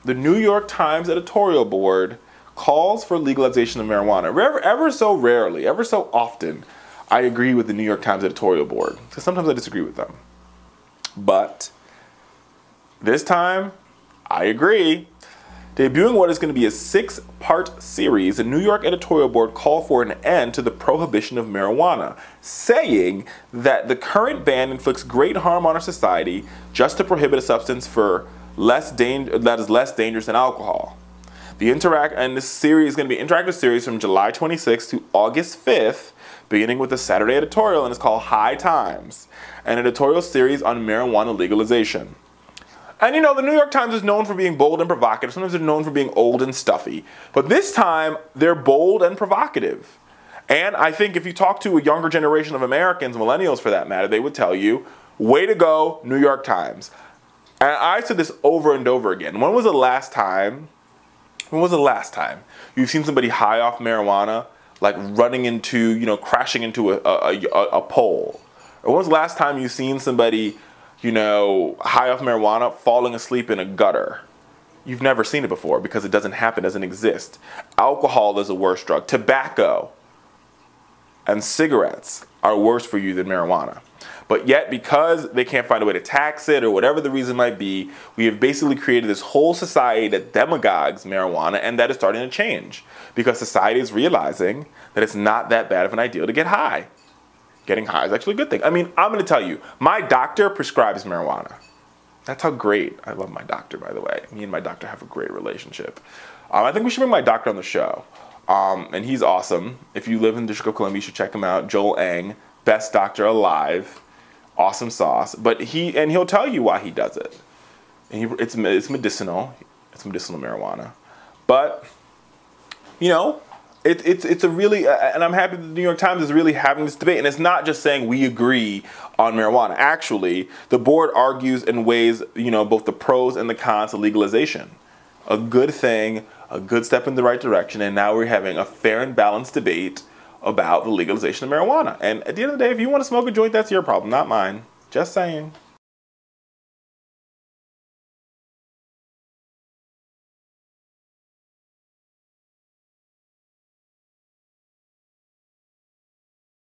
the New York Times editorial board calls for legalization of marijuana. Ever so rarely, ever so often, I agree with the New York Times editorial board, because sometimes I disagree with them. But this time, I agree. Debuting what is going to be a 6-part series, the New York editorial board called for an end to the prohibition of marijuana, saying that the current ban inflicts great harm on our society just to prohibit a substance that is less dangerous than alcohol. And this series is going to be an interactive series from July 26th to August 5th, beginning with the Saturday editorial, and it's called High Times, an editorial series on marijuana legalization. And you know, the New York Times is known for being bold and provocative. Sometimes they're known for being old and stuffy. But this time, they're bold and provocative. And I think if you talk to a younger generation of Americans, millennials for that matter, they would tell you, way to go, New York Times. And I said this over and over again. When was the last time you've seen somebody high off marijuana, like running into, you know, crashing into a pole? Or when was the last time you've seen somebody, you know, high off marijuana, falling asleep in a gutter? You've never seen it before because it doesn't happen, doesn't exist. Alcohol is a worse drug. Tobacco and cigarettes are worse for you than marijuana. But yet, because they can't find a way to tax it or whatever the reason might be, we have basically created this whole society that demagogues marijuana, and that is starting to change because society is realizing that it's not that bad of an idea to get high. Getting high is actually a good thing. I mean, I'm going to tell you, my doctor prescribes marijuana. That's how great. I love my doctor, by the way. Me and my doctor have a great relationship. I think we should bring my doctor on the show. And he's awesome. If you live in the District of Columbia, you should check him out. Joel Eng, best doctor alive. Awesome sauce. But he'll tell you why he does it. And it's medicinal. It's medicinal marijuana. But, you know, it's a really, and I'm happy that the New York Times is really having this debate. And it's not just saying we agree on marijuana. Actually, the board argues and weighs, you know, both the pros and the cons of legalization. A good thing, a good step in the right direction. And now we're having a fair and balanced debate about the legalization of marijuana. And at the end of the day, if you want to smoke a joint, that's your problem, not mine. Just saying.